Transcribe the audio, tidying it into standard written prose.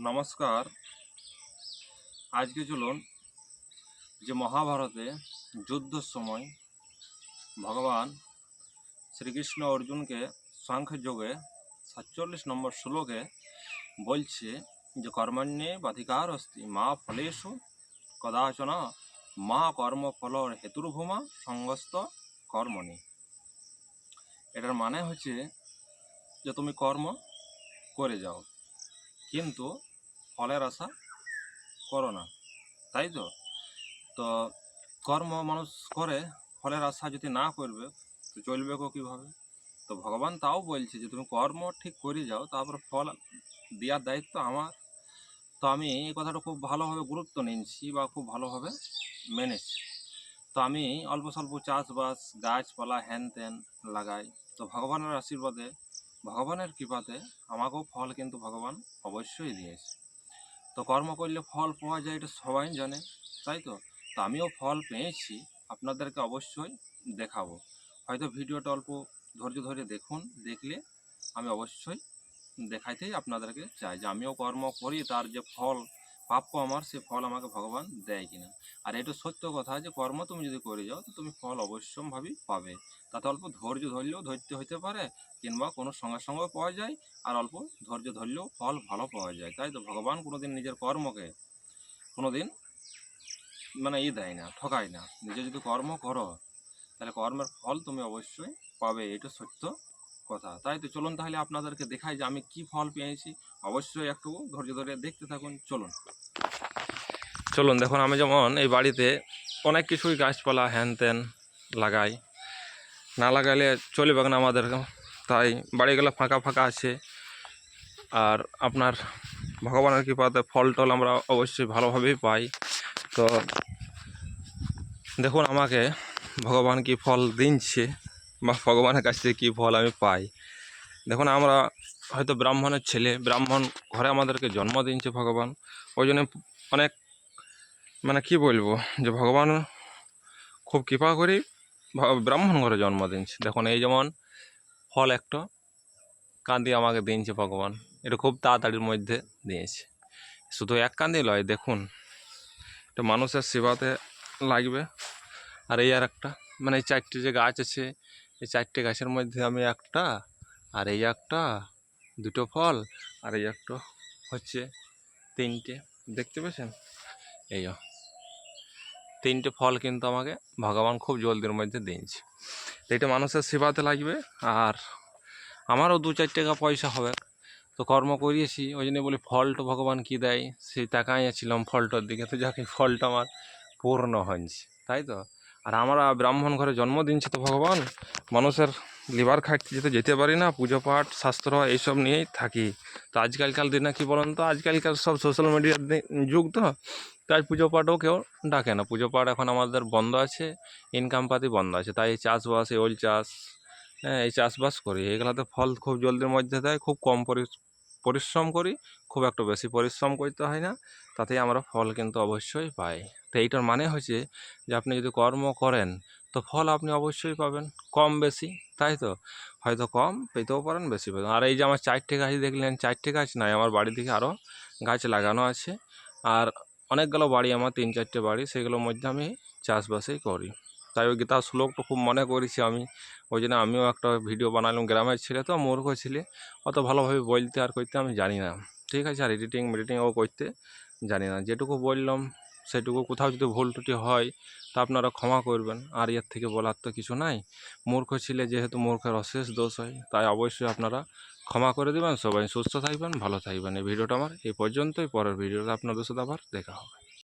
নমস্কার। আজকে চলুন যে মহাভারতে যুদ্ধের সময় ভগবান শ্রীকৃষ্ণ অর্জুনকে সাংখ্যযোগে ৪৭ নম্বর শ্লোকে বলছে যে কর্মণ্যেবাধিকার অস্তি মা ফলেষু কদাচন মা কর্মফল হেতুর্ভূমা সঙ্গস্ত কর্মণি। এটার মানে হচ্ছে যে তুমি কর্ম করে যাও কিন্তু ফলের আশা করো না, তাই তো। তো কর্ম মানুষ করে, ফলের আশা যদি না করবে তো চলবে কীভাবে? তো ভগবান তাও বলছে যে তুমি কর্ম ঠিক করে যাও, তারপর ফল দেওয়ার দায়িত্ব আমার। তো আমি এই কথাটা খুব ভালোভাবে গুরুত্ব নিচ্ছি বা খুব ভালোভাবে মেনেছি। তো আমি অল্প স্বল্প চাষবাস গাছপালা হ্যান ত্যান লাগাই। তো ভগবানের আশীর্বাদে ভগবানের কৃপাতে আমাকেও ফল কিন্তু ভগবান অবশ্যই দিয়েছে। তো কর্ম করলে ফল পাওয়া যায়, এটা সবাই জানে, তাই তো। তো আমিও ফল পেয়েছি, আপনাদেরকে অবশ্যই দেখাবো। হয়তো ভিডিওটা অল্প ধৈর্য ধরে দেখুন, দেখলে আমি অবশ্যই দেখাইতেই আপনাদেরকে চাই যে আমিও কর্ম করি, তার যে ফল প্রাপ্য আমার, সে ফল আমাকে ভগবান দেয় কিনা। আর এটা সত্য কথা যে কর্ম তুমি যদি করে যাও তো তুমি ফল অবশ্যম্ভাবী পাবে। তাতে অল্প ধৈর্য ধরলেও ধরতে হইতে পারে, কিংবা কোনো সঙ্গে সঙ্গেও পাওয়া যায়, আর অল্প ধৈর্য ধরলেও ফল ভালো পাওয়া যায়। তাই তো ভগবান কোনোদিন নিজের কর্মকে কোনোদিন দেয় না, ঠকায় না। নিজে যদি কর্ম করো তাহলে কর্মের ফল তুমি অবশ্যই পাবে, এটা সত্য কথা। তাই তো চলুন তাহলে আপনাদেরকে দেখাই যে আমি কি ফল পেয়েছি। অবশ্যই একটু ধৈর্য ধরে দেখতে থাকুন। চলুন দেখুন, আমি যেমন এই বাড়িতে অনেক কিছুই গাছপালা হ্যান ত্যান লাগাই, না লাগাইলে চলবে না আমাদের। তাই বাড়িগুলো ফাঁকা ফাঁকা আছে, আর আপনার ভগবানের কৃপাতে ফল টল আমরা অবশ্যই ভালোভাবেই পাই। তো দেখুন আমাকে ভগবান কি ফল দিচ্ছে বা ভগবানের কাছ থেকে কী ফল আমি পাই। দেখুন আমরা হয়তো ব্রাহ্মণের ছেলে, ব্রাহ্মণ ঘরে আমাদেরকে জন্ম দিচ্ছে ভগবান। ওই জন্য অনেক কি বলবো, যে ভগবান খুব কৃপা করি ব্রাহ্মণ ঘরে জন্ম দিচ্ছে। দেখুন এই যেমন ফল একটা কান্দি আমাকে দিচ্ছে ভগবান, এটা খুব তাড়াতাড়ির মধ্যে দিয়েছে। শুধু এক কান্দি লয়, দেখুন এটা মানুষের সেবাতে লাগবে। আর এই আর একটা এই 4টে যে গাছ আছে, এই 4টে গাছের মধ্যে আমি একটা, আর এই একটা 2টো ফল, আর এই একটা হচ্ছে 3টে, দেখতে পেয়েছেন? এই 3টে ফল কিন্তু আমাকে ভগবান খুব জলদির মধ্যে দিয়েছে। তো এটা মানুষের সেবাতে লাগবে, আর আমারও 2-4 টাকা পয়সা হবে। তো কর্ম করিয়েছি, ওই জন্য বলি ফলটা ভগবান কি দেয় সেই তাকাইয়াছিলাম ফলটার দিকে। তো যাকে ফলটা আমার পূর্ণ হয়েছে, তাই তো। আর আমরা ব্রাহ্মণ ঘরে জন্ম দিচ্ছি, তো ভগবান মানুষের লিভার খাটতে যেতে পারি না, পুজো পাঠ শাস্ত্র এইসব নিয়েই থাকি। তো আজকালকার দিনে কী বলুন তো, আজকালকার সব সোশ্যাল মিডিয়ার যুগ, তো তাই পুজো পাঠও কেউ ডাকে না। পুজো পাঠ এখন আমাদের বন্ধ আছে, ইনকাম পাতি বন্ধ আছে। তাই চাষবাস, এই ওল চাষ, এই চাষবাস করি। এগুলাতে ফল খুব জলদির মধ্যে দেয়, খুব কম পরিশ্রম করি, খুব একটা বেশি পরিশ্রম করতে হয় না, তাতেই আমরা ফল কিন্তু অবশ্যই পাই। তো এইটার মানে হচ্ছে যে আপনি যদি কর্ম করেন তো ফল আপনি অবশ্যই পাবেন, কম বেশি, তাই তো। হয়তো কম পেতেও পারেন, বেশি পেতেন। আর এই যে আমার 4টে গাছ দেখলেন, 4টে গাছ নয়, আমার বাড়ি থেকে আরও গাছ লাগানো আছে। আর অনেকগুলো বাড়ি, আমার 3-4টে বাড়ি, সেগুলোর মধ্যে আমি চাষবাসই করি। তাই ওই গীতা শ্লোকটা খুব মনে করেছি আমি, ওই জন্য আমিও একটা ভিডিও বানালাম। গ্রামের ছেলে তো, মূর্খ ছেলে, অত ভালোভাবে বলতে আর করতে আমি জানি না, ঠিক আছে। আর এডিটিংও করতে জানি না। যেটুকু বললাম সেটুকু, কোথাও যদি ভুল ত্রুটি হয় তা আপনারা ক্ষমা করবেন। আর এর থেকে বলার তো কিছু নাই। মূর্খ ছেলে যেহেতু, মূর্খের অশেষ দোষ হয়, তাই অবশ্যই আপনারা ক্ষমা করে দেবেন। সবাই সুস্থ থাকবেন, ভালো থাকবেন। এই ভিডিওটা আমার এই পর্যন্তই। পরের ভিডিওতে আপনাদের সাথে আবার দেখা হবে।